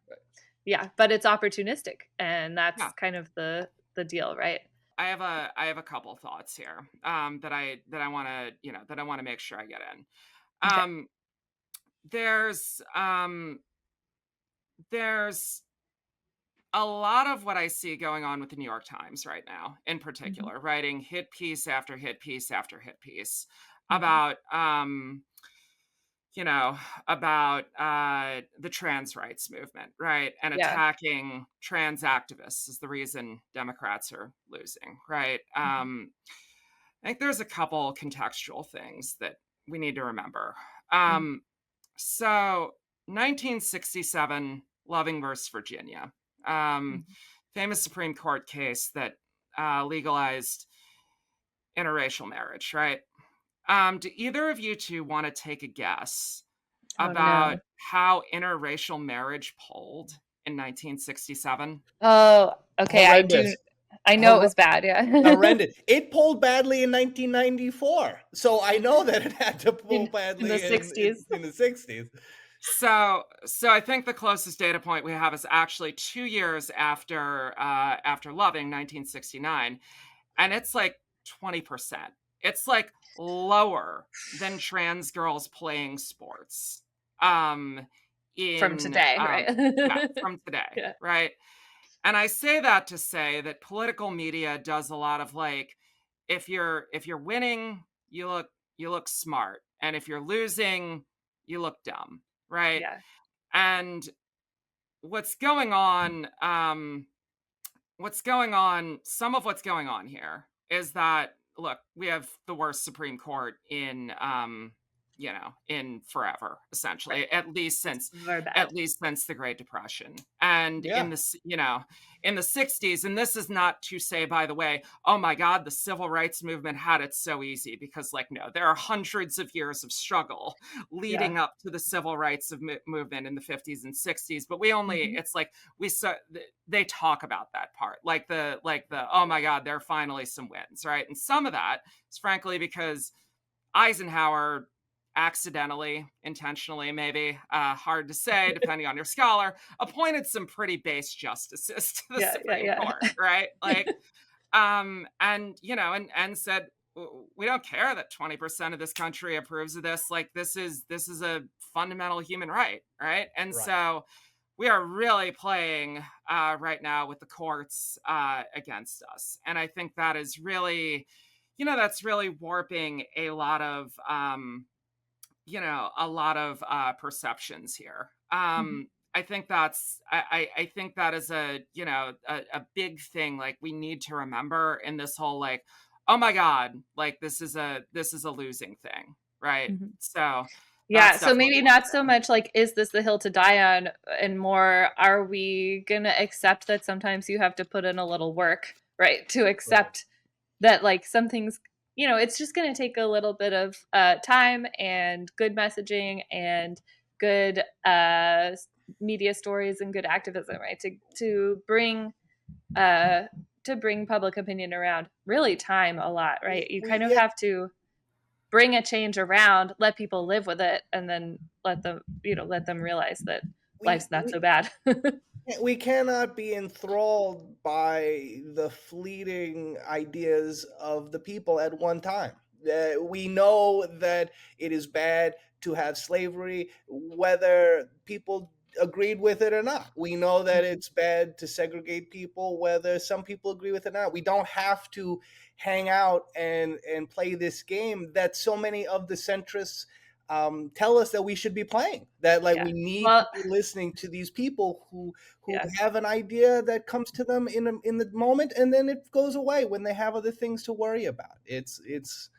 Yeah, but it's opportunistic, and Yeah. that's kind of the deal, right? I have a couple thoughts here that I want to that I want to make sure I get in. Okay. There's there's a lot of what I see going on with the New York Times right now, in Mhm. particular, writing hit piece after hit piece after hit piece Mhm. about you know, about the trans rights movement, right? And Yeah. attacking trans activists is the reason Democrats are losing, right? Mhm. I think there's a couple contextual things that we need to remember. Mhm. Um, so, 1967, Loving versus Virginia, um, Mhm. famous Supreme Court case that legalized interracial marriage, right? Do either of you two want to take a guess Oh, about no. how interracial marriage polled in 1967? Oh, okay, Horrendous. I know it Hor- was bad, yeah. Horrendous. It polled badly in 1994, so I know that it had to poll In the badly in 60s. in the 60s. So I think the closest data point we have is actually 2 years after Loving, 1969, and it's like 20%. It's like lower than trans girls playing sports. Um From in today, right? yeah, from today, Yeah. right? And I say that to say that political media does a lot of like, if you're winning, you look smart, and if you're losing, you look dumb, right? Yeah. And what's going on, some of what's going on here is that, look, we have the worst Supreme Court in forever, Right. essentially, It's very at bad. least since the Great Depression. And Yeah. in the 60s, and this is not to say, by the way, oh my God, the civil rights movement had it so easy, because like, no, there are hundreds of years of struggle Yeah. leading up to the civil rights movement in the 50s and 60s, but Mhm. it's like we saw they talk about that part, like the oh my God, there are finally some wins, right? And some of that is frankly because Eisenhower accidentally, intentionally, maybe, hard to say, depending on your scholar, appointed some pretty base justices to the Yeah, yeah, Supreme yeah. Court, right? Like, and and said, We don't care that 20% of this country approves of this. Like, this is a fundamental human right, right? And Right. so we are really playing right now with the courts against us, and I think that is really, that's really warping a lot of perceptions here. Mhm. I think I think that is a big thing, like, we need to remember in this whole, like, oh my God, like, this is a losing thing, right? Mhm. So Yeah, that's so definitely maybe one not so thing. much like, is this the hill to die on, and more, are we gonna accept that sometimes you have to put in a little work, right? To Right. accept that, like, some things, it's just gonna take a little bit of time and good messaging and good media stories and good activism, right? Uh, to bring public opinion around. Really, time a lot, right? You kind of Yeah, have to bring a change around, let people live with it, and then let them realize that we life's not so we bad. we cannot be enthralled by the fleeting ideas of the people at one time. We know that it is bad to have slavery, whether people agreed with it or not. We know that Mhm. it's bad to segregate people, whether some people agree with it or not. We don't have to hang out and play this game that so many of the centrists tell us that we should be playing. That like Yeah. we need to Well, be listening to these people who yeah. have an idea that comes to them in the moment, and then it goes away when they have other things to worry about. It's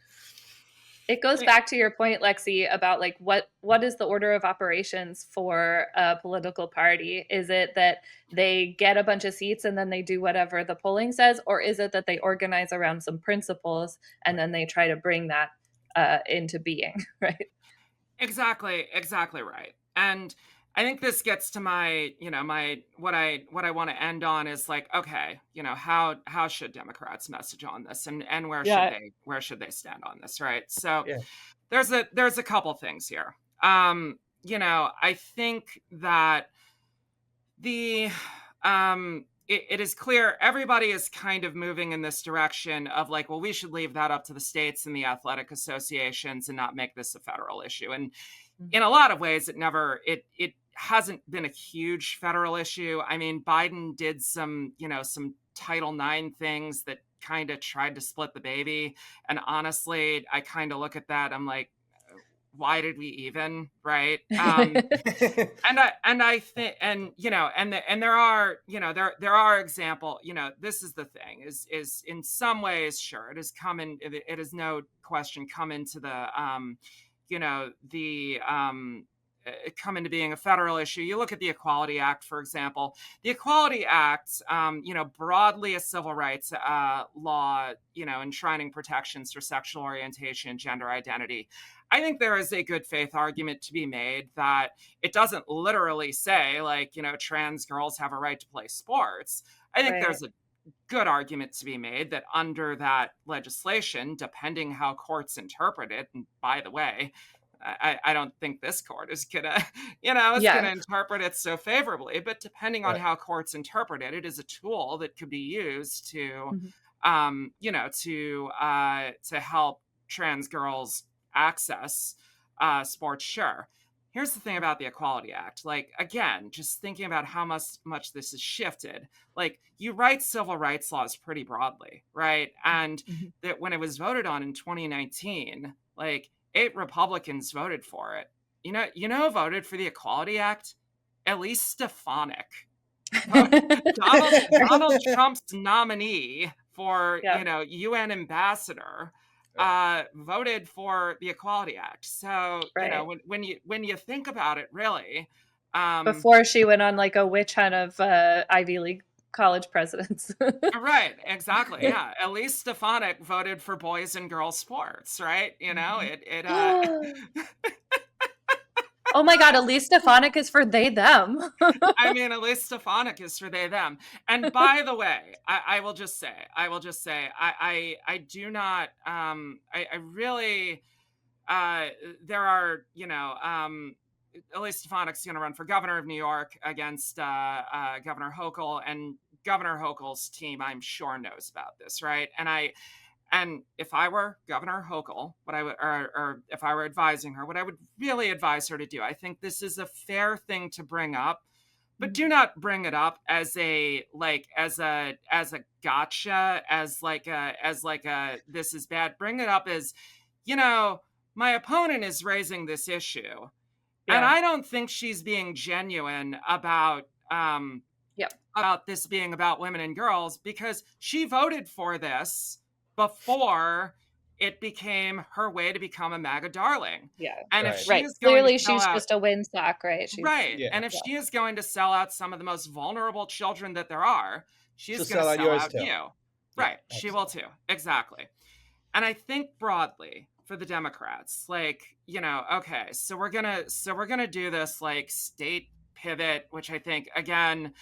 It goes back to your point, Lexi, about like what is the order of operations for a political party? Is it that they get a bunch of seats and then they do whatever the polling says, or is it that they organize around some principles and then they try to bring that into being, right? Exactly right. And I think this gets to my, what I want to end on is like, okay, how should Democrats message on this, and Yeah. where should they stand on this, right? So Yeah. there's a couple things here. I think that it is clear everybody is kind of moving in this direction of like, well, we should leave that up to the states and the athletic associations and not make this a federal issue. And in a lot of ways, it hasn't been a huge federal issue. I mean, Biden did some Title IX things that kind of tried to split the baby. And honestly, I kind of look at that. I'm like, why did we even, right? And I think, and there are example, this is the thing is in some ways, sure, it is no question come into come into being a federal issue. You look at the Equality Act, for example. The Equality Act, broadly a civil rights law, enshrining protections for sexual orientation and gender identity. I think there is a good faith argument to be made that it doesn't literally say like, trans girls have a right to play sports. I think there's a good argument to be made that under that legislation, depending how courts interpret it, and by the way, I don't think this court is gonna, gonna interpret it so favorably, but depending on how courts interpret it, it is a tool that could be used to, to help trans girls access sports. Sure. Here's the thing about the Equality Act. Like, again, just thinking about how much this has shifted, like you write civil rights laws pretty broadly, right? And that when it was voted on in 2019, like 8 Republicans voted for it. Who voted for the Equality Act? Elise Stefanik, Donald Trump's nominee for, UN ambassador, voted for the Equality Act. So, when you think about it, really, before she went on like a witch hunt of Ivy League college presidents. Right, exactly. Yeah. Elise Stefanik voted for boys and girls sports, right? Oh my God, Elise Stefanik is for they, them. I mean, Elise Stefanik is for they, them. And by the way, I will just say, I do not, I really, there are, Elise Stefanik's going to run for governor of New York against Governor Hochul, and Governor Hochul's team, I'm sure, knows about this, right? And if I were Governor Hochul, what I would, or if I were advising her, what I would really advise her to do, I think this is a fair thing to bring up, but do not bring it up as a gotcha, as like a this is bad. Bring it up as, my opponent is raising this issue, and I don't think she's being genuine about about this being about women and girls, because she voted for this before it became her way to become a MAGA darling. Yeah. And if she's just a windsock, right? And if she is going to sell out some of the most vulnerable children that there are, she's going to sell out you. Right. Yeah, she will too. Exactly. And I think broadly for the Democrats, like, okay, so we're going to do this like state pivot, which I think, again,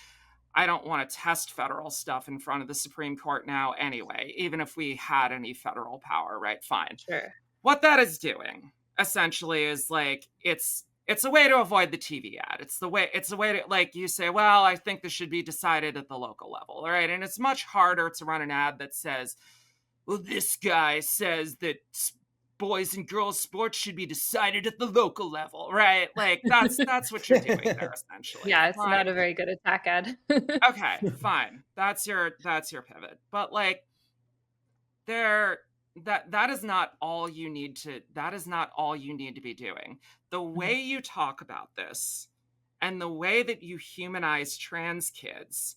I don't want to test federal stuff in front of the Supreme Court now anyway, even if we had any federal power, right? Fine. Sure. What that is doing essentially is like, it's a way to avoid the TV ad. It's a way to, like, you say, well, I think this should be decided at the local level, right? And it's much harder to run an ad that says, well, this guy says that boys and girls sports should be decided at the local level, right? Like that's what you're doing there essentially. Yeah, it's not a very good attack ad. Okay, fine. That's your pivot. But like that is not all you need to be doing. The way you talk about this and the way that you humanize trans kids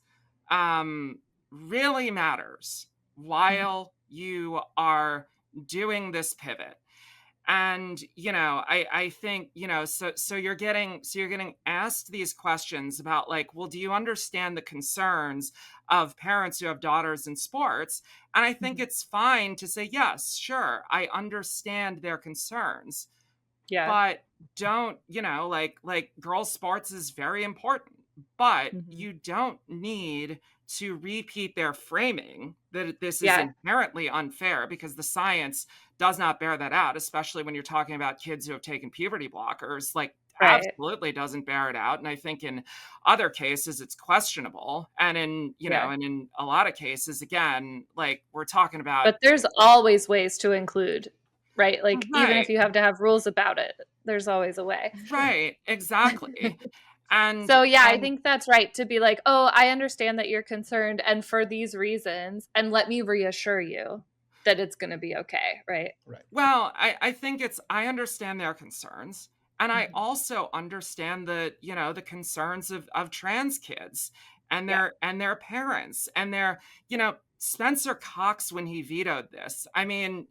really matters while you are doing this pivot. And, I think, so you're getting asked these questions about like, well, do you understand the concerns of parents who have daughters in sports? And I think Mhm. it's fine to say, yes, sure, I understand their concerns, Yeah. but don't, like girls sports is very important, but Mhm. you don't need to repeat their framing that this is Yeah. inherently unfair, because the science does not bear that out, especially when you're talking about kids who have taken puberty blockers. Like, Right. absolutely doesn't bear it out. And I think in other cases it's questionable, and Yeah. in a lot of cases, again, like we're talking about. But there's always ways to include, right? Like, even if Right, you have to have rules about it, there's always a way. Sure. right, exactly. and So, yeah, I and think that's right to be like, "Oh, I understand that you're concerned and for these reasons, and let me reassure you that it's gonna be okay," right? Right. Well, I think I understand their concerns. And I Mhm. also understand the concerns of trans kids and Yeah. their parents and Spencer Cox, when he vetoed this. I mean,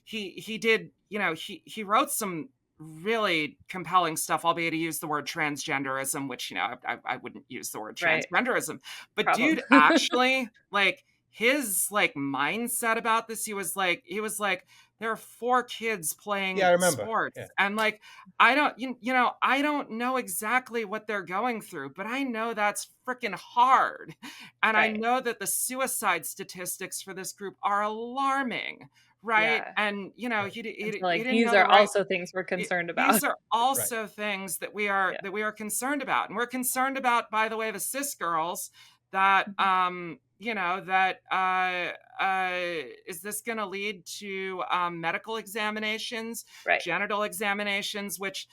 he did, he wrote some really compelling stuff, albeit he used the word transgenderism, which, I wouldn't use the word Right. transgenderism. But Problem. dude, actually, like his like mindset about this, he was like, there are 4 kids Yeah, playing I remember. sports, Yeah. and like I don't know exactly what they're going through, but I know that's freaking hard. And I Right. know that the suicide statistics for this group are alarming, right? Yeah. And Right. And so, he like, didn't these know the are right. also things we're it- concerned these about. are Right. also things that Yeah. we are concerned about. And we're concerned about, by the way, the cis girls that Mhm. that is this going to lead to medical examinations, Right. genital examinations, which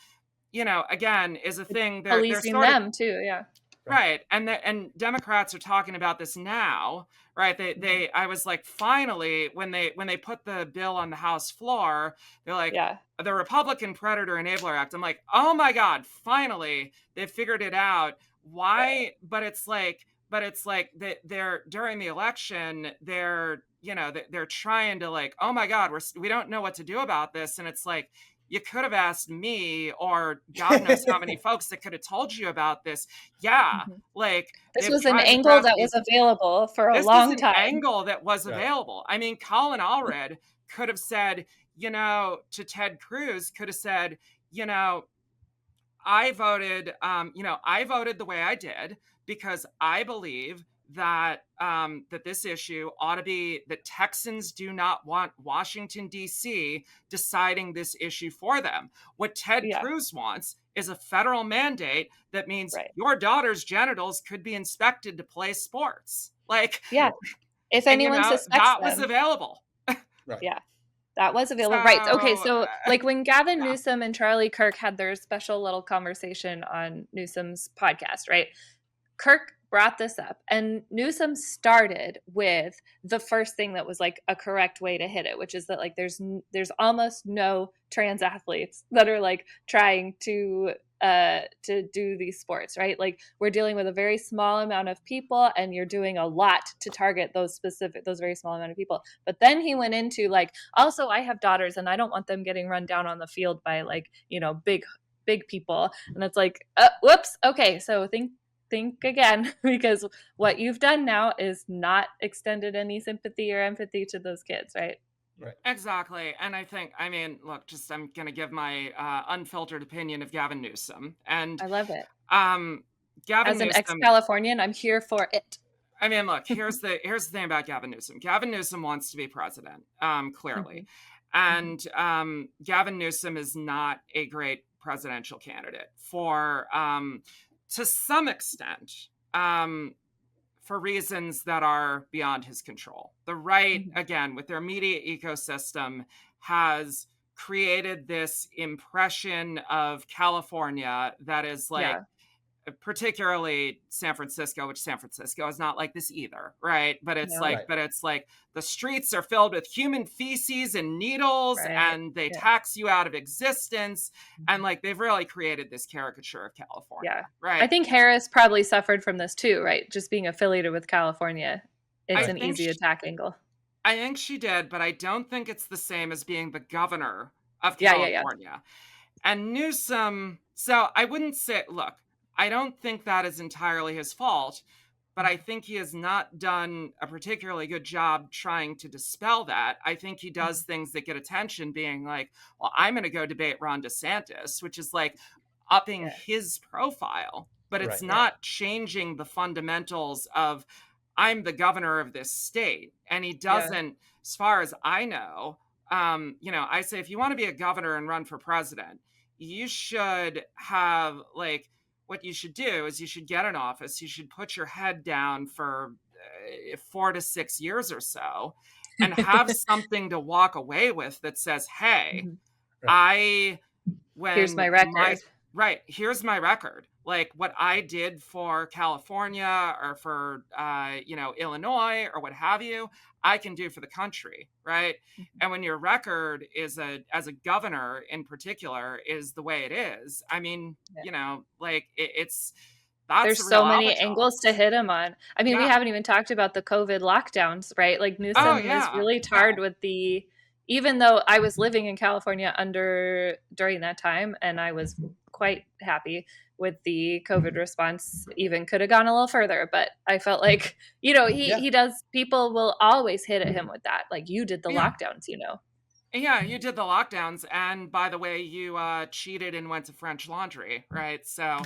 again is a It's thing. They're policing sort of. them too, yeah. Right. Right. And Democrats are talking about this now, right? Mhm. I was like, finally, when they put the bill on the House floor, they're like, Yeah. the Republican Predator Enabler Act. I'm like, oh my God, finally they figured it out. Right. Why? But it's like that they're, during the election, they're trying to like, oh my God, we don't know what to do about this. And it's like, you could have asked me, or God knows how many folks that could have told you about this. Yeah, Mhm. like This they've was an tried to angle craft that was these. available for a This was long an time. angle that was Right. available. I mean, Colin Allred could have said, to Ted Cruz, could have said, you know, I voted the way I did because I believe that this issue ought to be, that Texans do not want Washington, D.C. deciding this issue for them. What Ted Yeah. Cruz wants is a federal mandate that means Right. your daughter's genitals could be inspected to play sports. Like, Yeah. If and anyone suspects that was them. available. Right. Yeah. That was available. Right. Okay. So, So, like, when Gavin yeah. Newsom and Charlie Kirk had their special little conversation on Newsom's podcast, right? Kirk brought this up, and Newsom started with the first thing that was like a correct way to hit it, which is that like there's almost no trans athletes that are like trying to do these sports, right? Like, we're dealing with a very small amount of people, and you're doing a lot to target those very small amount of people. But then he went into like, also, I have daughters and I don't want them getting run down on the field by like, big people. And it's like, whoops, okay, so think again, because what you've done now is not extended any sympathy or empathy to those kids, right? Right. Exactly. And I mean, look, just I'm going to give my unfiltered opinion of Gavin Newsom. And I love it. Gavin As an Newsom, ex-Californian, I'm here for it. I mean, look, here's the thing about Gavin Newsom. Gavin Newsom wants to be president, clearly. Mhm. And Gavin Newsom is not a great presidential candidate for, to some extent, for reasons that are beyond his control. The right, Mhm. again, with their media ecosystem, has created this impression of California that is like, Yeah. particularly San Francisco, which San Francisco is not like this either, right? But it's No. like, Right. the streets are filled with human feces and needles, Right. and they Yeah. tax you out of existence. And Mhm. like, they've really created this caricature of California, Yeah. I right? think Harris probably suffered from this too, right? Just being affiliated with California. It's I Right. an think easy attack angle. I think she did, but I don't think it's the same as being the governor of California. And Newsom, so I wouldn't say, look, I don't think that is entirely his fault, but I think he has not done a particularly good job trying to dispel that. I think he does things that get attention, being like, well, I'm going to go debate Ron DeSantis, which is like upping his profile, but it's not changing the fundamentals of, I'm the governor of this state. And he doesn't, as far as I know, I say, if you want to be a governor and run for president, you should have, like, what you should do is you should get an office. You should put your head down for 4 to 6 years or so and have something to walk away with that says, hey, here's my record. Here's my record. Like what I did for California or for, Illinois or what have you, I can do for the country, right? And when your record is as a governor in particular is the way it is, I mean, it's there's so many angles to hit him on. I mean, we haven't even talked about the COVID lockdowns, right? Like Newsom is really tarred with even though I was living in California during that time, and I was quite happy with the COVID response, even could have gone a little further, but I felt like, he does, people will always hit at him with that. Like, you did the lockdowns, Yeah, you did the lockdowns. And by the way, you cheated and went to French Laundry, right? So,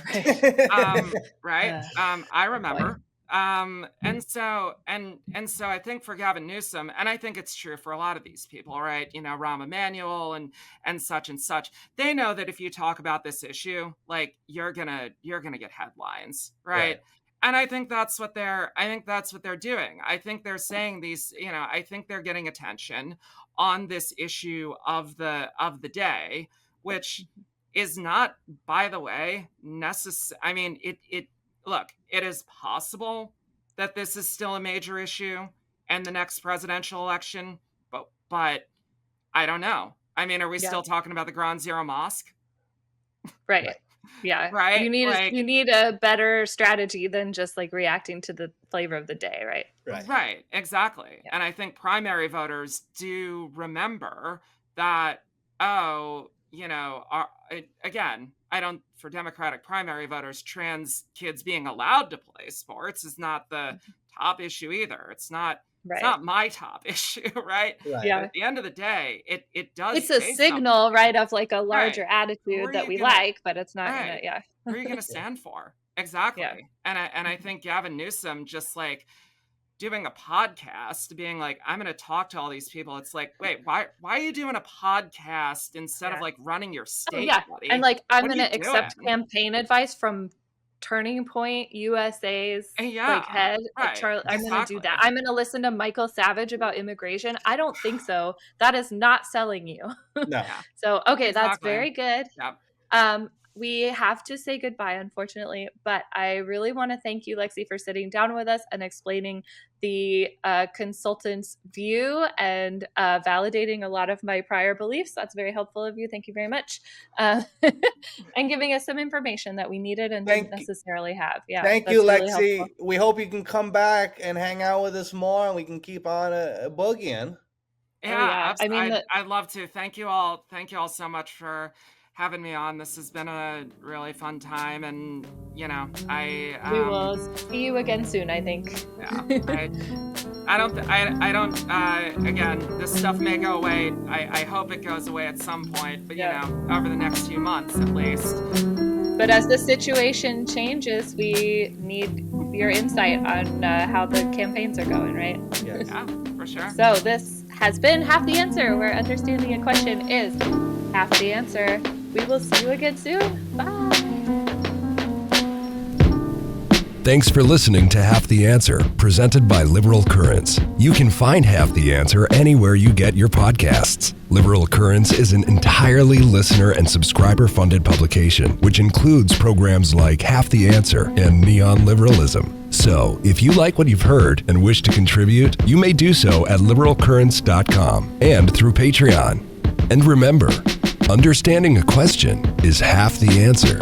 I remember. And so I think for Gavin Newsom, and I think it's true for a lot of these people, right? Rahm Emanuel and such, they know that if you talk about this issue, like you're gonna get headlines, right? And I think that's what they're doing. I think they're saying these, I think they're getting attention on this issue of the day, which is not, by the way, necessary. I mean, look, it is possible that this is still a major issue in the next presidential election, but I don't know. I mean, are we still talking about the Ground Zero Mosque? Right. Yeah. Right. You need a better strategy than just like reacting to the flavor of the day. Right. Right. Exactly. Yeah. And I think primary voters do remember that, for Democratic primary voters, trans kids being allowed to play sports is not the top issue either. It's not my top issue, right? Yeah. But at the end of the day, it does. It's a signal, something. Right, of like a larger attitude that we like, but it's not gonna. Who are you gonna stand for? Exactly. Yeah. And I think Gavin Newsom just like doing a podcast, being like, I'm going to talk to all these people. It's like, wait, why are you doing a podcast instead of like running your state? Buddy? And like, I'm going to accept campaign advice from Turning Point USA's like head. Charlie, I'm going to do that. I'm going to listen to Michael Savage about immigration. I don't think so. That is not selling you. No. So, okay. That's very good. Yep. We have to say goodbye, unfortunately, but I really want to thank you, Lexi, for sitting down with us and explaining the consultant's view and validating a lot of my prior beliefs. That's very helpful of you. Thank you very much. And giving us some information that we needed and didn't necessarily have. Yeah. Thank you, Lexi. Really we hope you can come back and hang out with us more and we can keep on boogieing. Yeah. I mean, I'd love to. Thank you all. Thank you all so much for having me on. This has been a really fun time, and we will see you again soon, I think. I don't again, this stuff may go away. I hope it goes away at some point, but over the next few months at least. But as the situation changes, we need your insight on how the campaigns are going, right? Yes. Yeah, for sure. So this has been Half the Answer, where understanding a question is half the answer. We will see you again soon. Bye. Thanks for listening to Half the Answer, presented by Liberal Currents. You can find Half the Answer anywhere you get your podcasts. Liberal Currents is an entirely listener and subscriber-funded publication, which includes programs like Half the Answer and Neon Liberalism. So, if you like what you've heard and wish to contribute, you may do so at liberalcurrents.com and through Patreon. And remember, understanding a question is half the answer.